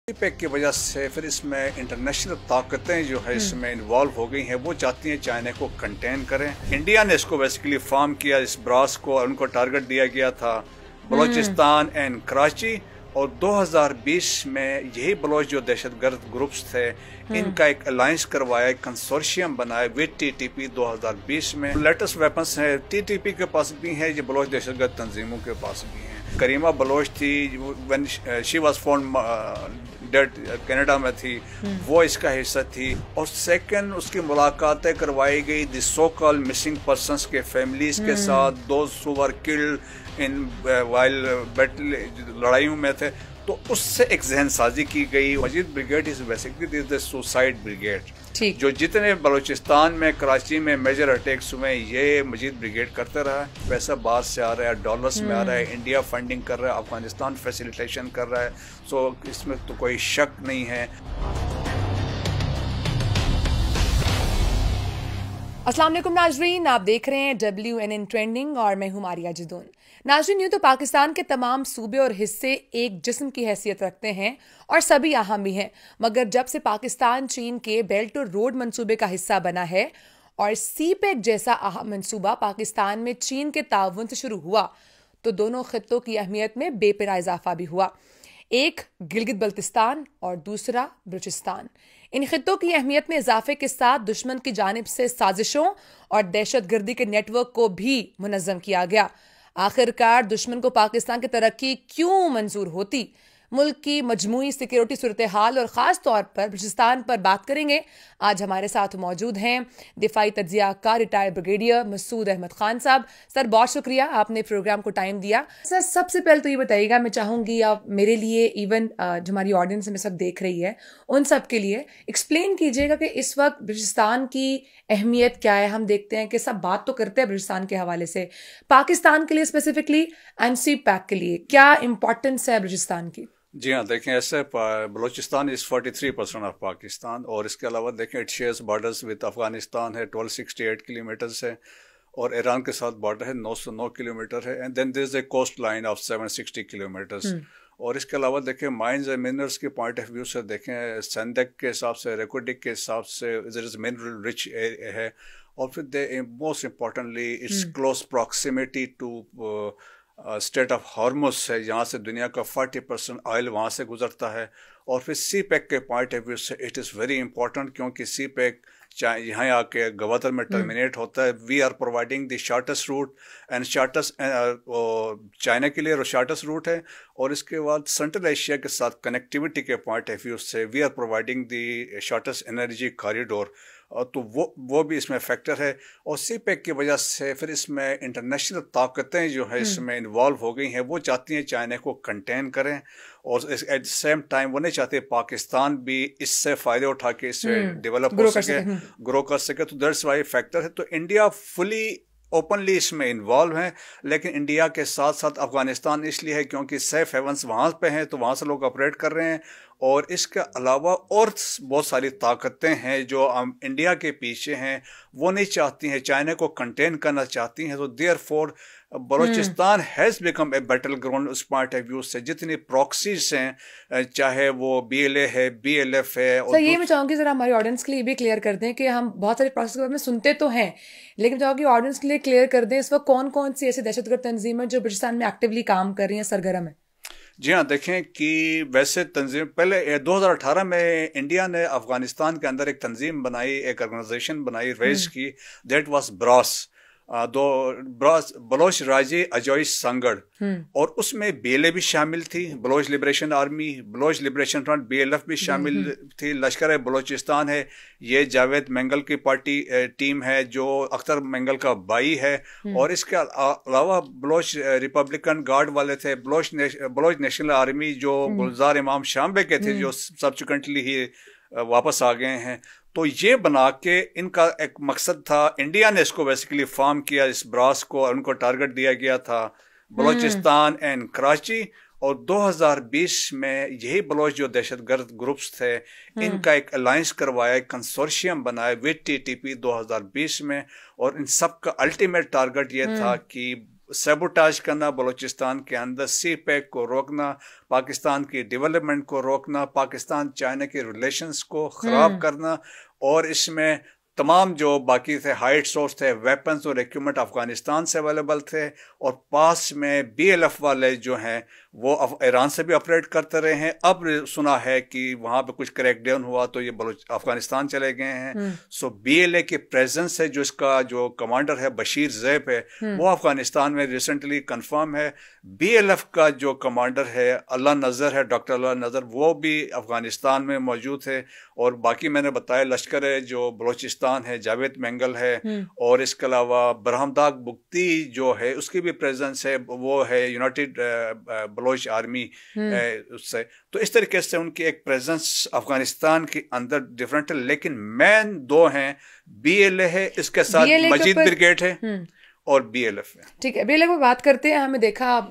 Pack की वजह से फिर इसमें इंटरनेशनल ताकतें जो है इसमें इन्वॉल्व हो गई हैं। वो चाहती हैं चाइना को कंटेन करें। इंडिया ने इसको बेसिकली फार्म किया, इस ब्रास को, और उनको टारगेट दिया गया था बलोचिस्तान एंड कराची। और 2020 में यही बलोच जो दहशतगर्द ग्रुप्स थे इनका एक अलायंस करवाया, एक कंसोर्शियम बनाया विद टीटीपी 2020 में। लेटेस्ट वेपन्स है टीटीपी के पास भी है, ये बलोच दहशतगर्द तंजीमों के पास भी हैं। करीमा बलोच थी, when she was found dead, Canada में थी, वो इसका हिस्सा थी। और सेकंड, उसकी मुलाकातें करवाई गई the so called missing persons के फैमिलीज के साथ, those who were killed in while battle, लड़ाइयों में थे। तो उससे एक जहन साजी की गई। Majeed brigade is basically the suicide brigade, जो जितने बलूचिस्तान में, कराची में मेजर अटैक्स हुए ये मजीद ब्रिगेड करते रहा है। पैसा बाहर से आ रहा है, डॉलर्स में आ रहा है, इंडिया फंडिंग कर रहा है, अफगानिस्तान फैसिलिटेशन कर रहा है। सो इसमें तो कोई शक नहीं है। अस्सलाम वालेकुम नाजरीन, आप देख रहे हैं WNN ट्रेंडिंग और मैं हूं मारिया जिदून। नाजरीन, यूं तो पाकिस्तान के तमाम सूबे और हिस्से एक जिस्म की हैसियत रखते हैं और सभी अहम भी हैं, मगर जब से पाकिस्तान चीन के बेल्ट और रोड मंसूबे का हिस्सा बना है और CPEC जैसा अहम मंसूबा पाकिस्तान में चीन के ताउन से शुरू हुआ, तो दोनों खित्तों की अहमियत में बेपनाह इजाफा भी हुआ। एक गिलगित बल्तिस्तान और दूसरा बलूचिस्तान। इन खित्तों की अहमियत में इजाफे के साथ दुश्मन की जानिब से साजिशों और दहशतगर्दी के नेटवर्क को भी मुनज़्ज़म किया गया। आखिरकार दुश्मन को पाकिस्तान की तरक्की क्यों मंजूर होती? मुल्क की मजमूई सिक्योरिटी सूरत हाल और ख़ास तौर पर बलूचिस्तान पर बात करेंगे। आज हमारे साथ मौजूद हैं दिफाई तज्ज़िया कार retired brigadier Masood Ahmed Khan sahab. Sir, बहुत शुक्रिया, आपने प्रोग्राम को टाइम दिया। सर, सबसे पहले तो ये बताइएगा, मैं चाहूँगी आप मेरे लिए, इवन जो हमारी ऑडियंस में सब देख रही है, उन सब के लिए एक्सप्लेन कीजिएगा कि इस वक्त बलूचिस्तान की अहमियत क्या है। हम देखते हैं कि सब बात तो करते हैं बलूचिस्तान के हवाले से, पाकिस्तान के लिए स्पेसिफिकली एंड CPEC के लिए क्या इंपॉर्टेंस है बलूचिस्तान की? जी हाँ, देखें, ऐसे बलूचिस्तान इज़ 43% ऑफ पाकिस्तान। और इसके अलावा देखें it shares borders with Afghanistan है, 1268 किलोमीटर्स है, और ईरान के साथ बॉर्डर है 909 किलोमीटर है। And then there is a coast line of 760 kilometres. और इसके अलावा देखें माइंस एंड मिनरल्स के पॉइंट ऑफ व्यू से देखें, सेंडेक के हिसाब से, रेकोडिक के हिसाब से देयर इज मिनरल रिच है। और फिर most importantly its close proximity to state of Hormuz है, यहाँ से दुनिया का 40% ऑयल वहाँ से गुजरता है। और फिर CPEC के पॉइंट ऑफ व्यू से इट इज़ वेरी इंपॉर्टेंट, क्योंकि CPEC यहाँ आके गवादर में टर्मिनेट होता है। We are providing the shortest route and shortest China के लिए शॉर्टेस्ट रूट है। और इसके बाद सेंट्रल एशिया के साथ कनेक्टिविटी के पॉइंट ऑफ व्यू से we are providing the shortest energy corridor, तो वो भी इसमें फैक्टर है। और CPEC की वजह से फिर इसमें इंटरनेशनल ताकतें जो है इसमें इन्वॉल्व हो गई हैं। वो चाहती हैं चाइना को कंटेन करें, और एट द सेम टाइम वो नहीं चाहते पाकिस्तान भी इससे फ़ायदे उठा के इससे डेवलप हो सके, ग्रो कर सके। तो दैट्स वाई फैक्टर है। तो इंडिया फुली ओपनली इसमें इन्वॉल्व हैं, लेकिन इंडिया के साथ साथ अफगानिस्तान इसलिए है क्योंकि सेफ हेवंस वहाँ पे हैं, तो वहाँ से लोग ऑपरेट कर रहे हैं। और इसके अलावा और बहुत सारी ताकतें हैं जो इंडिया के पीछे हैं, वो नहीं चाहती हैं, चाइना को कंटेन करना चाहती हैं। तो therefore Balochistan has become a battle ground उस पॉइंट ऑफ व्यू से। जितनी प्रॉक्सीज हैं, चाहे वो BLA है, BLF है। और ये मैं चाहूँगी ज़रा हमारे ऑडियंस के लिए भी क्लियर कर दें कि हम बहुत सारे प्रॉक्सी के बारे में सुनते तो हैं, लेकिन चाहूँगी ऑडियंस के लिए क्लियर कर दें इस वक्त कौन कौन सी ऐसी दहशतगर्द तंजीमें जो बलूचिस्तान में एक्टिवली काम कर रही हैं, सरगर्म है। जी हाँ, देखें कि वैसे तंजीम पहले 2018 में इंडिया ने अफगानिस्तान के अंदर एक तंजीम बनाई, एक ऑर्गेनाइजेशन बनाई, रेज की, that was BRAS, Baloch Raji Ajoi Sangar. और उसमें BLA भी शामिल थी, Baloch liberation army, Baloch liberation front, BLF भी शामिल थी, लश्कर बलोचिस्तान है, ये जावेद मंगल की पार्टी टीम है जो अख्तर मंगल का भाई है। और इसके अलावा बलोच रिपब्लिकन गार्ड वाले थे, बलोच नेशनल आर्मी जो गुलजार इमाम शाम्बे के थे, जो सब्सिक्वेंटली ही वापस आ गए हैं। तो ये बना के इनका एक मकसद था, इंडिया ने इसको बेसिकली फार्म किया, इस ब्रास को, और उनको टारगेट दिया गया था बलूचिस्तान एंड कराची। और 2020 में यही बलोच जो दहशतगर्द ग्रुप्स थे इनका एक अलायंस करवाया, एक कंसोर्शियम बनाया विद टीटीपी 2020 में। और इन सब का अल्टीमेट टारगेट ये था कि सेबोटाज करना बलूचिस्तान के अंदर, सी पैक को रोकना, पाकिस्तान की डेवलपमेंट को रोकना, पाकिस्तान चाइना के रिलेशंस को ख़राब करना, और इसमें तमाम जो बाकी थे हाइट सोर्स थे, वेपन्स और इक्विपमेंट अफगानिस्तान से अवेलेबल थे, और पास में BLF वाले जो हैं वो ईरान से भी ऑपरेट करते रहे हैं। अब सुना है कि वहाँ पे कुछ क्रैकडाउन हुआ तो ये अफगानिस्तान चले गए हैं। सो BLA की प्रेजेंस है, जो इसका जो कमांडर है बशीर ज़ैब है, वो अफगानिस्तान में रिसेंटली कंफर्म है। BLF का जो कमांडर है अल्लाह नज़र है, डॉक्टर अल्लाह नज़र, वो भी अफगानिस्तान में मौजूद है। और बाकी मैंने बताया लश्कर है जो बलूचिस्तान है, जावेद मेंगल है, और इसके अलावा बरहमदाग बुख्ती जो है उसकी भी प्रेजेंस है, वो है यूनाइटेड बलोच आर्मी उससे। तो इस तरीके से उनकी एक प्रेजेंस अफगानिस्तान के अंदर डिफरेंट है, लेकिन मेन दो हैं, BLA है, इसके साथ मजीद ब्रिगेड है, और BLF है। ठीक है, BLF पर बात करते हैं। हमें देखा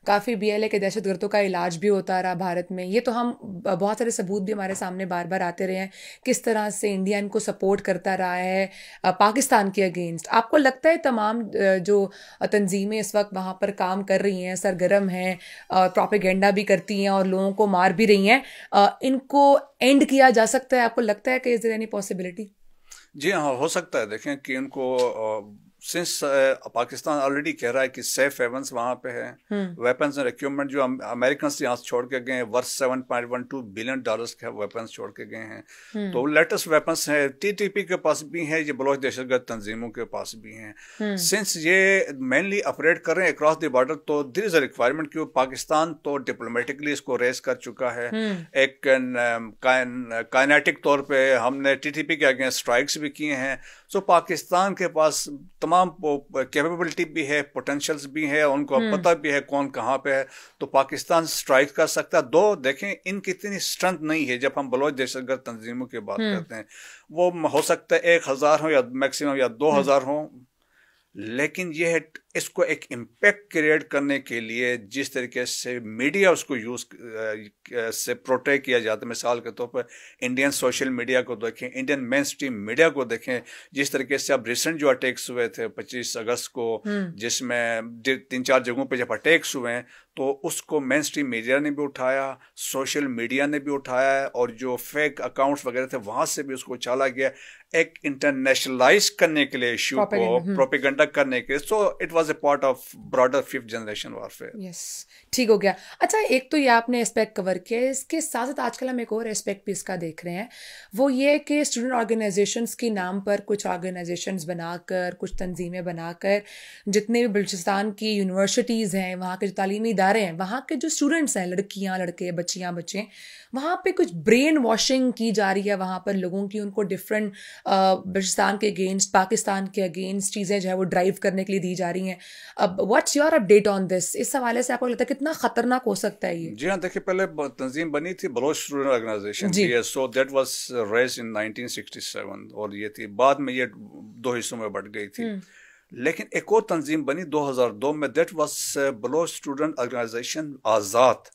काफ़ी BLA के दहशतगर्दों का इलाज भी होता रहा भारत में। ये तो हम बहुत सारे सबूत भी हमारे सामने बार बार आते रहे हैं किस तरह से इंडिया इनको सपोर्ट करता रहा है पाकिस्तान के अगेंस्ट। आपको लगता है तमाम जो तंजीमें इस वक्त वहाँ पर काम कर रही हैं, सरगर्म हैं, प्रोपेगेंडा भी करती हैं और लोगों को मार भी रही हैं, इनको एंड किया जा सकता है? आपको लगता है कि इज देयर एनी पॉसिबिलिटी? जी हाँ, हो सकता है। देखें कि उनको सिंस पाकिस्तान ऑलरेडी कह रहा है कि सेफ हेवंस वहाँ पे है, वेपन्स और इक्विपमेंट जो अमेरिकन यहाँ से छोड़ के गए हैं, वर्थ $7.12 बिलियन के वेपन्स छोड़ के गए हैं। तो लेटेस्ट वेपन्स हैं, TTP के पास भी हैं, ये बलोच दहशतगर्द तंजीमों के पास भी हैं। सिंस ये मेनली ऑपरेट कर रहे हैं अक्रॉस द बॉर्डर, तो देयर इज अ रिक्वायरमेंट कि पाकिस्तान तो डिप्लोमेटिकली इसको रेस कर चुका है। एक काइनेटिक तौर पर हमने TTP के अगेंस्ट स्ट्राइक्स भी किए हैं। सो पाकिस्तान के पास तमाम कैपेबिलिटी भी है, पोटेंशियल्स भी है, उनको पता भी है कौन कहाँ पे है, तो पाकिस्तान स्ट्राइक कर सकता है। दो देखें इनकी इतनी स्ट्रेंथ नहीं है, जब हम बलोच दहशतगर्द तंजीमों की बात करते हैं वो हो सकता है 1000 हो या मैक्सिमम या 2000 हो, लेकिन ये है इसको एक इम्पैक्ट क्रिएट करने के लिए जिस तरीके से मीडिया उसको यूज़ से प्रोटेक्ट किया जाता है। मिसाल के तौर पर इंडियन सोशल मीडिया को देखें, इंडियन मेन स्ट्रीम मीडिया को देखें, जिस तरीके से अब रिसेंट जो अटैक्स हुए थे 25 अगस्त को, जिसमें 3-4 जगहों पे जब अटैक्स हुए हैं तो उसको मेन स्ट्रीम मीडिया ने भी उठाया, सोशल मीडिया ने भी उठाया है, और जो फेक अकाउंट्स वगैरह थे वहाँ से भी उसको उछाला गया एक इंटरनेशनलाइज करने के लिए इशू को, प्रोपेगेंडा करने के लिए। So it was a part of broader 5th generation warfare. Yes, ठीक हो गया। अच्छा, एक तो ये आपने एस्पेक्ट कवर किया, इसके साथ साथ आजकल हम एक और एस्पेक्ट भी इसका देख रहे हैं, वो ये कि स्टूडेंट ऑर्गेनाइजेशंस के नाम पर कुछ ऑर्गेनाइजेशंस बनाकर, कुछ तंजीमें बनाकर, जितने भी बलूचिस्तान की यूनिवर्सिटीज़ हैं, वहाँ के जो तालीमी इदारे हैं, वहाँ के जो स्टूडेंट्स हैं, लड़कियाँ लड़के, बच्चियाँ बच्चे, वहाँ पे कुछ ब्रेन वॉशिंग की जा रही है वहाँ पर लोगों की, उनको डिफरेंट बलूचिस्तान के अगेंस्ट, पाकिस्तान के अगेंस्ट चीज़ें जो है वो ड्राइव करने के लिए दी जा रही हैं। अब what's your update on this? इस हवाले से आपको लगता है कितना खतरनाक हो सकता है ये? जी हाँ, देखिए पहले तंजीम बनी थी Baloch student organisation, so that was raised in 1967, और ये थी, बाद में ये 2 हिस्सों में बढ़ गई थी। लेकिन एक और तंजीम बनी 2002 में, that was Baloch student organization Azad,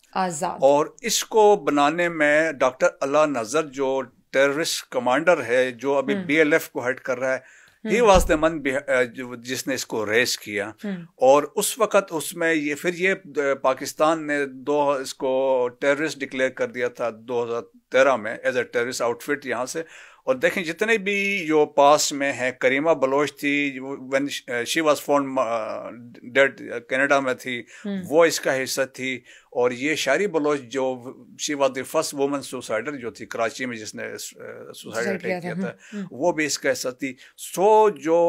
और इसको बनाने में डॉक्टर अल्लाह नज़र जो टेररिस्ट कमांडर है जो अभी BLF को हेड कर रहा है, ही वॉज द मन जिसने इसको रेस किया। और उस वक़्त उसमें ये फिर ये पाकिस्तान ने इसको टेररिस्ट डिक्लेयर कर दिया था 2013 में एज ए टेररिस्ट आउटफिट यहाँ से। और देखें जितने भी जो पास में हैं, करीमा बलोच थी, when she was found dead Canada में थी, वो इसका हिस्सा थी। और ये शारी बलोच जो she was the first woman suicider जो थी कराची में, जिसने सुसाइड अटैक किया था, वो भी इसका हिस्सा थी। सो जो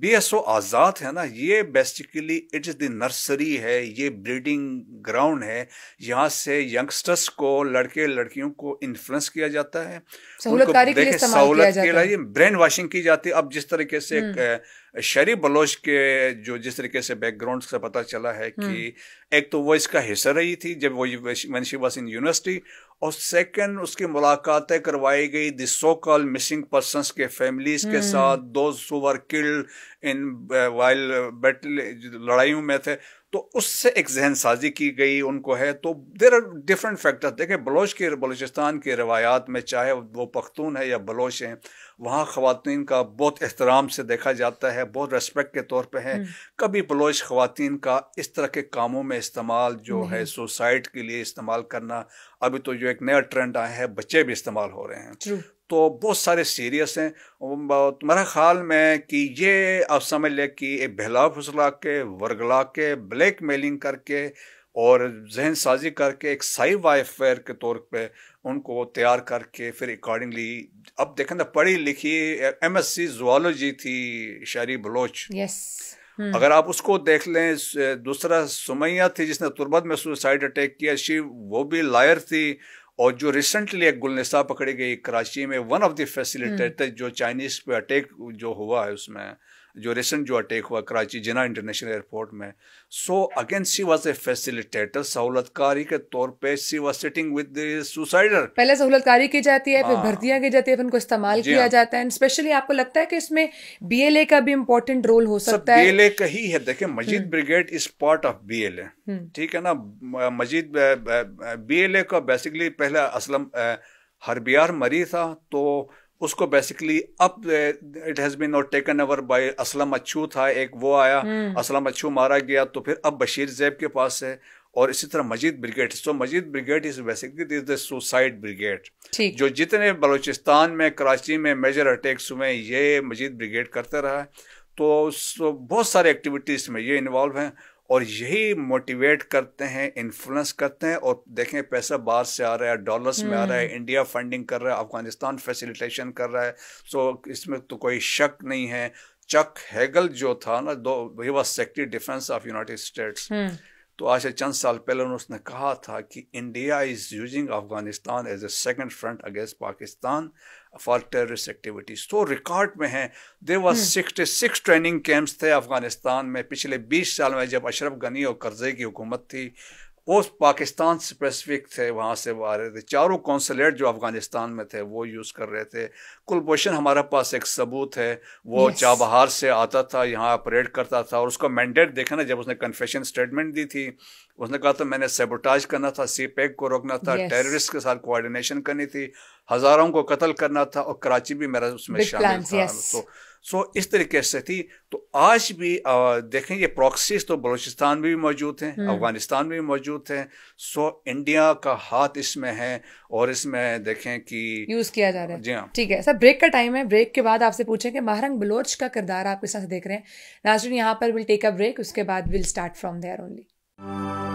BSO आज़ाद है ना, ये basically it is the nursery है, ये ब्रीडिंग ग्राउंड है, यहाँ से यंगस्टर्स को, लड़के लड़कियों को इन्फ्लुएंस किया जाता है, सहूलत के लिए ब्रेन वॉशिंग की जाती है। अब जिस तरीके से शरी बलोच के जो जिस तरीके से बैकग्राउंड से पता चला है कि एक तो वो इसका हिस्सा रही थी जब वो when she was in university, और सेकंड उसकी मुलाकातें करवाई गई the so call missing persons के फैमिलीज के साथ, those who were killed in while battle, लड़ाइयों में थे। تو اس سے ایک ذہن سازی کی گئی ان کو ہے. تو دیر آر ڈفرینٹ فیکٹر. دیکھیں بلوچستان کی روایات میں چاہے وہ پختون ہے یا بلوچ ہیں, وہاں خواتین کا بہت احترام سے دیکھا جاتا ہے, بہت ریسپیکٹ کے طور پہ ہے. کبھی بلوچ خواتین کا اس طرح کے کاموں میں استعمال جو ہے سوسائڈ کے لیے استعمال کرنا, ابھی تو جو ایک نیا ٹرینڈ آیا ہے بچے بھی استعمال ہو رہے ہیں, تو بہت سارے سیریس ہیں. تمہارا خیال میں کہ یہ آپ سمجھ لیں کہ ایک بہلا پھسلا کے, ورگلا کے, بلیک میلنگ کر کے اور ذہن سازی کر کے ایک سائی وائفیئر کے طور پہ ان کو تیار کر کے پھر اکارڈنگلی, اب دیکھیں نا پڑھی لکھی MSc زوالوجی تھی شہری بلوچ, اگر آپ اس کو دیکھ لیں. دوسرا سمیہ تھی جس نے تربت میں سوسائڈ اٹیک کیا, وہ بھی لائر تھی. اور جو ریسنٹلی ایک گلنسا پکڑی گئی کراچی میں, ون آف دی فیسیلیٹیٹر جو چائنیز پہ اٹیک جو ہوا ہے, اس میں جو ریسنٹ جو اٹیک ہوا کراچی جناح انٹرنیشنل ایئرپورٹ میں, so again she was a facilitator, سہولت کاری کے طور پہ she was sitting with the suicider. پہلے سہولت کاری کی جاتی ہے, پھر بھرتیاں کی جاتی ہے, پھر ان کو استعمال کیا جاتا ہے. اسپیشلی آپ کو لگتا ہے کہ اس میں BLA کا بھی امپورٹنٹ رول ہو سکتا ہے؟ BLA کا ہی ہے. دیکھیں Majeed brigade is part of BLA, ٹھیک ہے نا. مجید BLA کا بیسکلی پہلا اسلم ہربیار مری تھا, تو اس کو بیسکلی اب it has been not taken over by Aslam Achhu تھا ایک, وہ آیا, اسلم اچھو مارا گیا, تو پھر اب بشیر زیب کے پاس ہے, اور اسی طرح Majeed brigade. So Majeed brigade is basically the suicide brigade. جو جتنے بلوچستان میں کراچی میں میجر اٹیکس ہوئے یہ مجید بریگیڈ کرتے رہا ہے. تو بہت سارے ایکٹیویٹیز میں یہ انوالو ہیں, اور یہی موٹیویٹ کرتے ہیں, انفلوئنس کرتے ہیں. اور دیکھیں پیسہ باہر سے آ رہا ہے, ڈالرز میں آ رہا ہے, انڈیا فنڈنگ کر رہا ہے, افغانستان فیسیلیٹیشن کر رہا ہے. سو اس میں تو کوئی شک نہیں ہے. چک ہیگل جو تھا نا, he was secretary defence of United States, تو آج سے چند سال پہلے اس نے کہا تھا کہ India is using Afghanistan as a second front against Pakistan for terrorist activities. تو ریکارڈ میں ہیں, دیر واز 66 ٹریننگ کیمپس تھے افغانستان میں پچھلے 20 سال میں. جب اشرف غنی اور کرزئی کی حکومت تھی, وہ پاکستان اسپیسیفک تھے, وہاں سے وہ آ رہے تھے. چاروں کونسلیٹ جو افغانستان میں تھے وہ یوز کر رہے تھے. کلبھوشن ہمارے پاس ایک ثبوت ہے, وہ چابہار سے آتا تھا, یہاں آپریٹ کرتا تھا, اور اس کا مینڈیٹ دیکھا نا جب اس نے کنفیشن اسٹیٹمنٹ دی تھی, اس نے کہا تھا میں نے سیبوٹاج کرنا تھا, سی پیک کو روکنا تھا, ٹیررسٹ کے ساتھ کوآرڈینیشن کرنی تھی, ہزاروں کو قتل کرنا تھا, اور کراچی بھی میرا اس میں شامل تھا. سو اس طریقے سے تھی. تو آج بھی دیکھیں یہ پراکسیز تو بلوچستان میں بھی موجود ہیں, افغانستان میں بھی موجود ہیں. سو انڈیا کا ہاتھ اس میں ہے, اور اس میں دیکھیں کہ یوز کیا جا رہا ہے. جی ہاں, ٹھیک ہے سر, بریک کا ٹائم ہے. بریک کے بعد آپ سے پوچھیں کہ ماہرنگ بلوچ کا کردار آپ کس طرح سے دیکھ رہے ہیں. ناظرین یہاں پر ول ٹیک اے بریک, اس کے بعد will start from there only.